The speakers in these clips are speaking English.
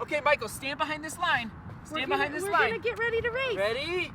Okay, Michael, stand behind this line. Stand behind this line. We're gonna get ready to race. Ready?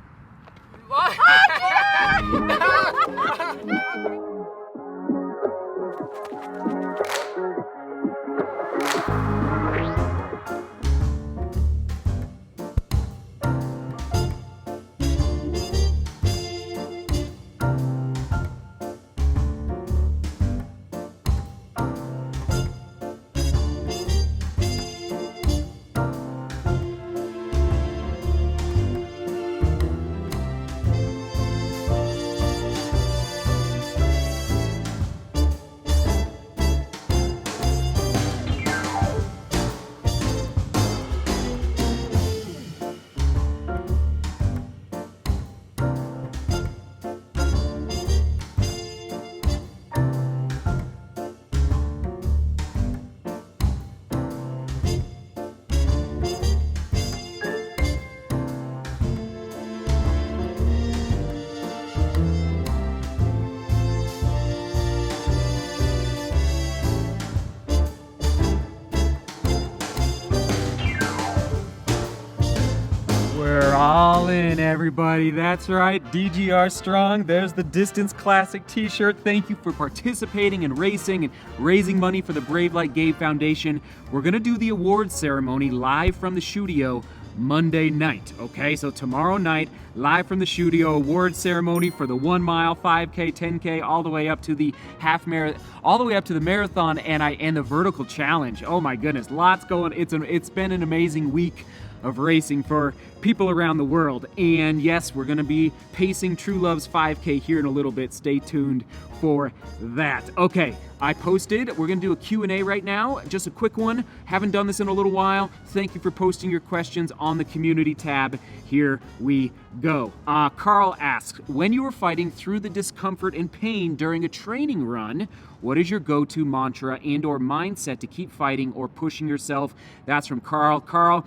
We're all in, everybody. That's right, DGR Strong. There's the Distance Classic t-shirt. Thank you for participating in racing and raising money for the Brave Like Gabe Foundation. We're gonna do the awards ceremony live from the studio Monday night, okay? So tomorrow night, live from the studio, awards ceremony for the 1 mile, 5K, 10K, all the way up to the half marathon, all the way up to the marathon and the vertical challenge. Oh my goodness, lots going. It's been an amazing week of racing for people around the world. And yes, we're gonna be pacing True Love's 5K here in a little bit. Stay tuned for that. Okay, I posted, we're gonna do a Q&A right now, just a quick one. Haven't done this in a little while. Thank you for posting your questions on the community tab. Here we go. Carl asks, when you are fighting through the discomfort and pain during a training run, what is your go-to mantra and or mindset to keep fighting or pushing yourself? That's from Carl. Carl,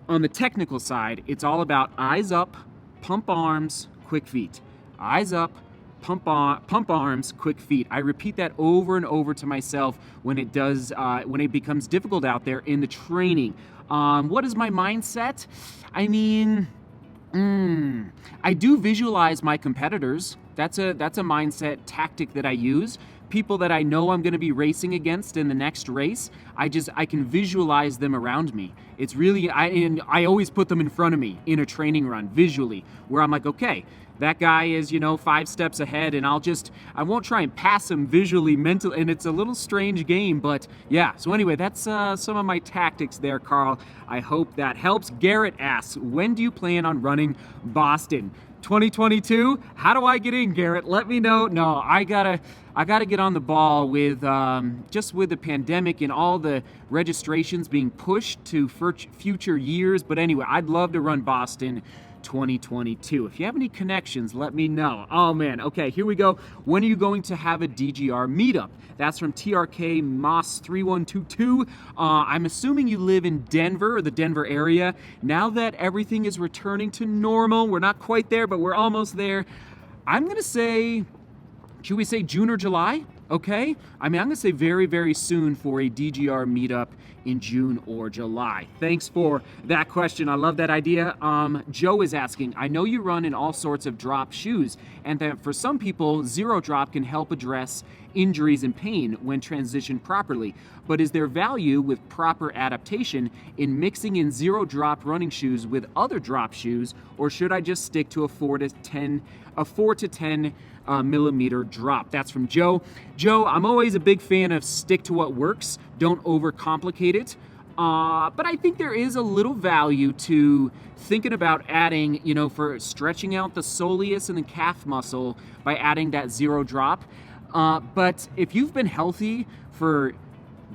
on the technical side, it's all about eyes up, pump arms, quick feet. Eyes up, pump arms, quick feet. I repeat that over and over to myself when it becomes difficult out there in the training. What is my mindset? I mean, I do visualize my competitors. That's a mindset tactic that I use. People that I know I'm going to be racing against in the next race, I can visualize them around me. It's really, I always put them in front of me in a training run visually, where I'm like, okay, that guy is, 5 steps ahead, and I won't try and pass him visually, mentally, and it's a little strange game, but yeah. So anyway, that's some of my tactics there, Carl. I hope that helps. Garrett asks, when do you plan on running Boston? 2022? How do I get in, Garrett? Let me know. No, I gotta get on the ball with just with the pandemic and all the registrations being pushed to future years. But anyway, I'd love to run Boston 2022. If you have any connections, let me know. Oh man, okay, here we go. When are you going to have a DGR meetup? That's from TRK Moss 3122. I'm assuming you live in Denver or the Denver area. Now that everything is returning to normal, we're not quite there, but we're almost there. I'm gonna say, should we say June or July? Okay? I'm gonna say very, very soon for a DGR meetup in June or July. Thanks for that question. I love that idea. Joe is asking, I know you run in all sorts of drop shoes, and that for some people, zero drop can help address injuries and pain when transitioned properly. But is there value with proper adaptation in mixing in zero drop running shoes with other drop shoes, or should I just stick to a 4 to 10 millimeter drop? That's from Joe. Joe, I'm always a big fan of stick to what works. Don't overcomplicate it. But I think there is a little value to thinking about adding, for stretching out the soleus and the calf muscle by adding that zero drop. But if you've been healthy for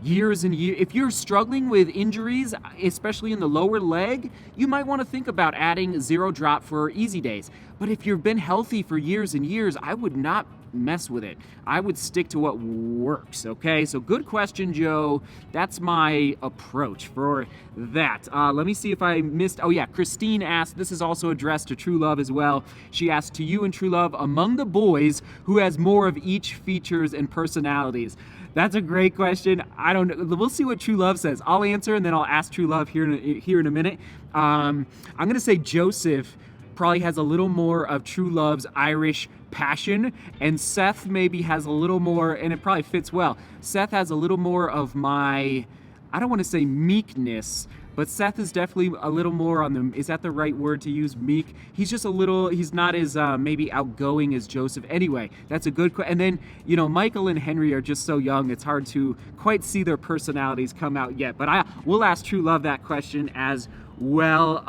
years and years, if you're struggling with injuries, especially in the lower leg, you might want to think about adding zero drop for easy days. But if you've been healthy for years and years, I would not mess with it. I would stick to what works, okay? So good question, Joe. That's my approach for that. Let me see if I missed. Oh yeah, Christine asked, this is also addressed to True Love as well. She asked, to you and True Love, among the boys, who has more of each features and personalities? That's a great question. I don't know. We'll see what True Love says. I'll answer, and then I'll ask True Love here in a minute. I'm going to say Joseph probably has a little more of True Love's Irish passion, and Seth maybe has a little more, and it probably fits well. Seth has a little more of my, I don't want to say meekness, but Seth is definitely a little more on the, is that the right word to use, meek? He's just a little, he's not as maybe outgoing as Joseph. Anyway, that's a good question. And then, you know, Michael and Henry are just so young, it's hard to quite see their personalities come out yet. But we'll ask True Love that question as well.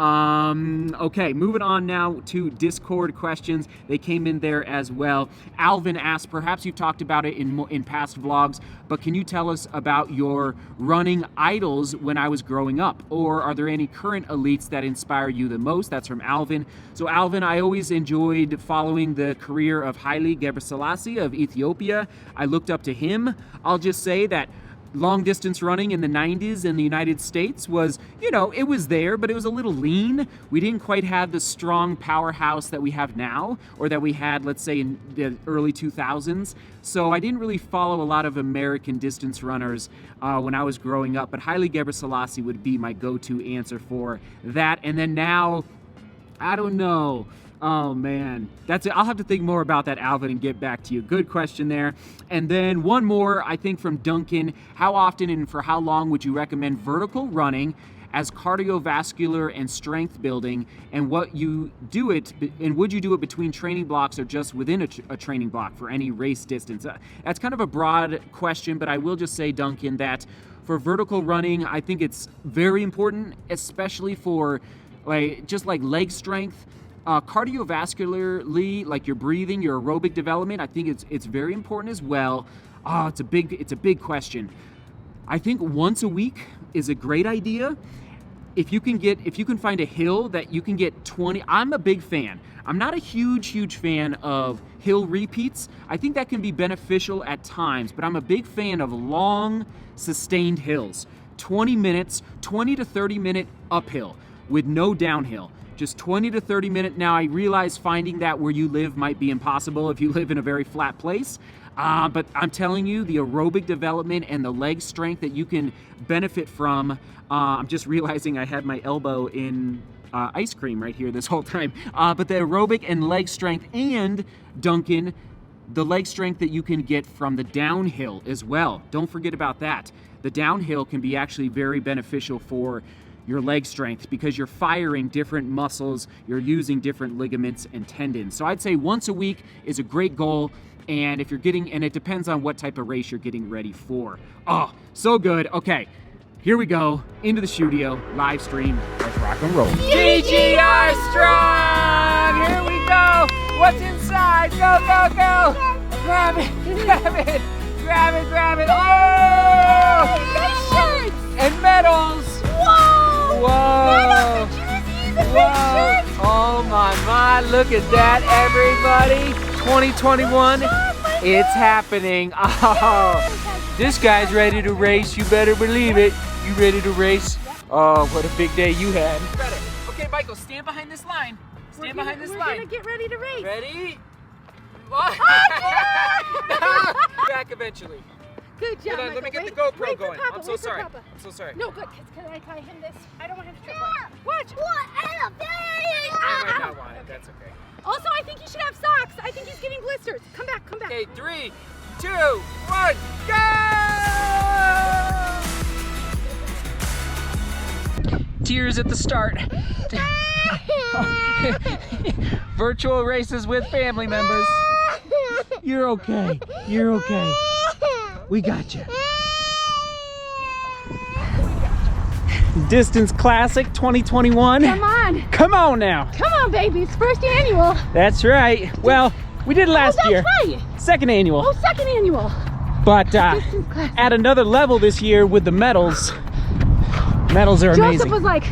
Okay, moving on now to Discord questions. They came in there as well. Alvin asked, perhaps you've talked about it in past vlogs, but can you tell us about your running idols when I was growing up? Or are there any current elites that inspire you the most? That's from Alvin. So Alvin, I always enjoyed following the career of Haile Gebrselassie of Ethiopia. I looked up to him. I'll just say that long distance running in the 90s in the United States was, you know, it was there, but it was a little lean. We didn't quite have the strong powerhouse that we have now, or that we had, let's say, in the early 2000s. So I didn't really follow a lot of American distance runners when I was growing up, but Haile Gebrselassie would be my go-to answer for that. And then now, I don't know. Oh man, that's it. I'll have to think more about that, Alvin, and get back to you. Good question there. And then one more, I think, from Duncan. How often and for how long would you recommend vertical running as cardiovascular and strength building, and what you do it, and would you do it between training blocks or just within a training block for any race distance? That's kind of a broad question, but I will just say, Duncan, that for vertical running, I think it's very important, especially for just like leg strength. Cardiovascularly, like your breathing, your aerobic development, I think it's very important as well. It's a big question. I think once a week is a great idea. If you can find a hill that you can get 20, I'm a big fan. I'm not a huge fan of hill repeats. I think that can be beneficial at times, but I'm a big fan of long, sustained hills. 20 minutes, 20 to 30 minute uphill with no downhill. Just 20 to 30 minutes. Now, I realize finding that where you live might be impossible if you live in a very flat place. But I'm telling you, the aerobic development and the leg strength that you can benefit from. I'm just realizing I had my elbow in ice cream right here this whole time. But the aerobic and leg strength, and Duncan, the leg strength that you can get from the downhill as well. Don't forget about that. The downhill can be actually very beneficial for your leg strength because you're firing different muscles, you're using different ligaments and tendons. So I'd say once a week is a great goal, and if you're getting, and it depends on what type of race you're getting ready for. Oh, so good. Okay, here we go, into the studio, live stream, let's rock and roll. DGR Strong, here we go. What's inside? Go, go, go. Grab it, grab it, grab it, grab it. Oh! And medals. Whoa! Whoa! Oh my, look at that, everybody. 2021, it's happening. Oh, this guy's ready to race. You better believe it. You ready to race? Oh, what a big day you had. Okay, Michael, stand behind this line. Stand behind this line. We're gonna get ready to race. Ready? Back eventually. Good job, Let me get the GoPro going. Papa, I'm so sorry. I'm so sorry. No, good. Can I tie him this? I don't want him to trip up. Watch. I might not want it. That's okay. Also, I think you should have socks. I think he's getting blisters. Come back, come back. Okay, 3, 2, 1, go! Tears at the start. Virtual races with family members. You're okay. You're okay. We got you. Distance Classic 2021. Come on. Come on now. Come on, baby. It's first annual. That's right. Well, we did it last year. Right. Second annual. Oh, second annual. But at another level this year with the medals. Medals are amazing. Joseph was like,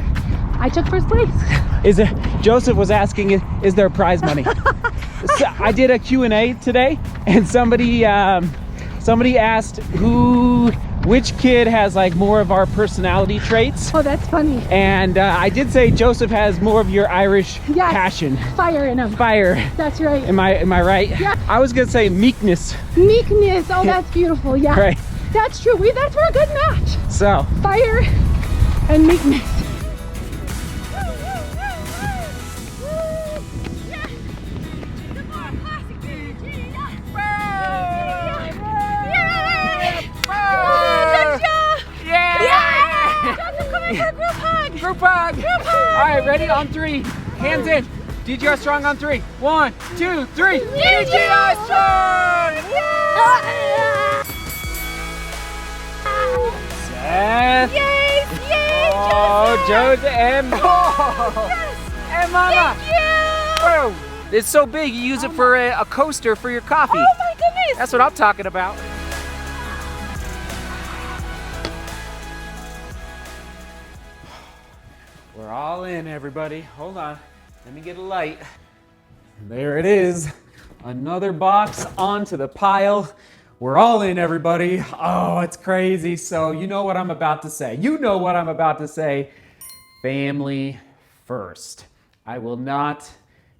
I took first place. Joseph was asking, is there prize money? So I did a Q&A today, and somebody asked which kid has like more of our personality traits. Oh, that's funny. And I did say Joseph has more of your Irish passion. Fire in him. Fire. That's right. Am I right? Yeah. I was gonna say meekness. Meekness. Oh, that's beautiful. Yeah. Right. That's true. We're a good match. So. Fire and meekness. Group hug. All right, ready? On 3. Hands in. DGR strong on 3. 1, 2, 3. DGR strong! Seth. Yay! Oh, Joseph and and Mama. Thank you! Whoa. It's so big, you use it for a coaster for your coffee. Oh my goodness! That's what I'm talking about. We're all in, everybody. Hold on. Let me get a light. There it is. Another box onto the pile. We're all in, everybody. Oh, it's crazy. So you know what I'm about to say. You know what I'm about to say. Family first. I will not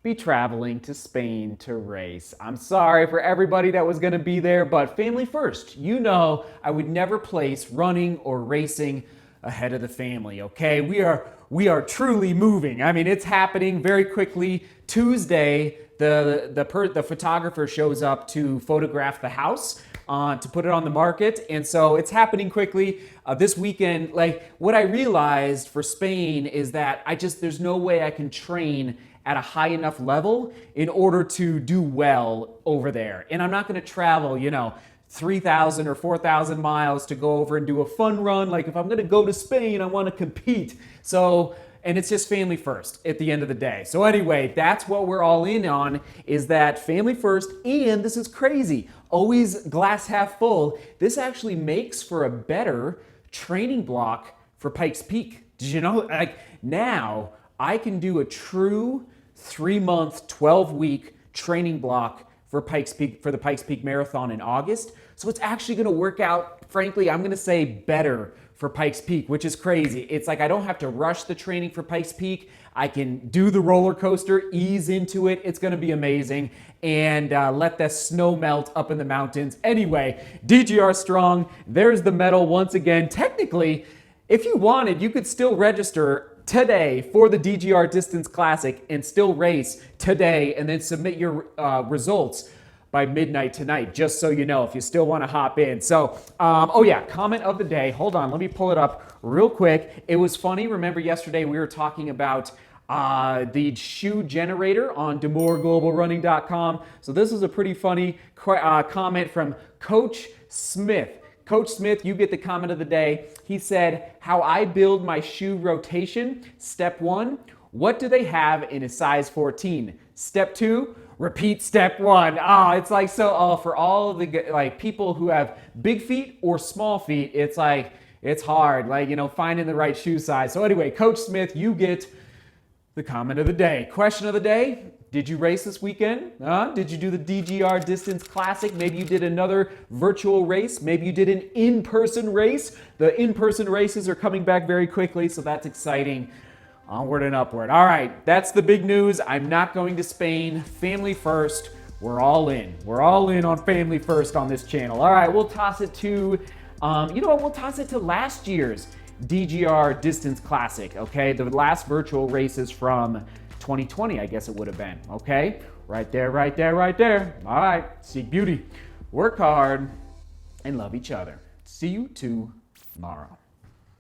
be traveling to Spain to race. I'm sorry for everybody that was going to be there, but family first. You know I would never place running or racing ahead of the family, okay? We are truly moving. I mean, it's happening very quickly. Tuesday, the photographer shows up to photograph the house, to put it on the market, and so it's happening quickly. This weekend, like what I realized for Spain is that there's no way I can train at a high enough level in order to do well over there. And I'm not gonna travel, 3,000 or 4,000 miles to go over and do a fun run. Like if I'm gonna go to Spain, I wanna compete. So, and it's just family first at the end of the day. So anyway, that's what we're all in on, is that family first, and this is crazy, always glass half full. This actually makes for a better training block for Pikes Peak. Did you know, like now I can do a true 3-month, 12-week training block for Pikes Peak, for the Pikes Peak Marathon in August. So it's actually gonna work out, frankly, I'm gonna say better for Pikes Peak, which is crazy. It's like I don't have to rush the training for Pikes Peak. I can do the roller coaster, ease into it. It's gonna be amazing. And let the snow melt up in the mountains. Anyway, DGR Strong, there's the medal once again. Technically, if you wanted, you could still register today for the DGR Distance Classic and still race today and then submit your results by midnight tonight, just so you know, if you still want to hop in. So, oh yeah, comment of the day. Hold on, let me pull it up real quick. It was funny. Remember yesterday we were talking about the shoe generator on DeMoorGlobalRunning.com. So this is a pretty funny comment from Coach Smith. Coach Smith, you get the comment of the day. He said, how I build my shoe rotation. Step 1, what do they have in a size 14? Step 2, repeat step 1. Oh, it's like, so for all of the like people who have big feet or small feet, it's like, it's hard, like, finding the right shoe size. So anyway, Coach Smith, you get the comment of the day. Question of the day, did you race this weekend? Did you do the DGR Distance Classic? Maybe you did another virtual race. Maybe you did an in-person race. The in-person races are coming back very quickly, so that's exciting. Onward and upward. All right, that's the big news. I'm not going to Spain. Family first. We're all in. We're all in on family first on this channel. All right, we'll toss it to, you know what? We'll toss it to last year's DGR Distance Classic, okay? The last virtual races from 2020, I guess it would have been, okay? Right there, right there, right there. All right, seek beauty, work hard, and love each other. See you tomorrow.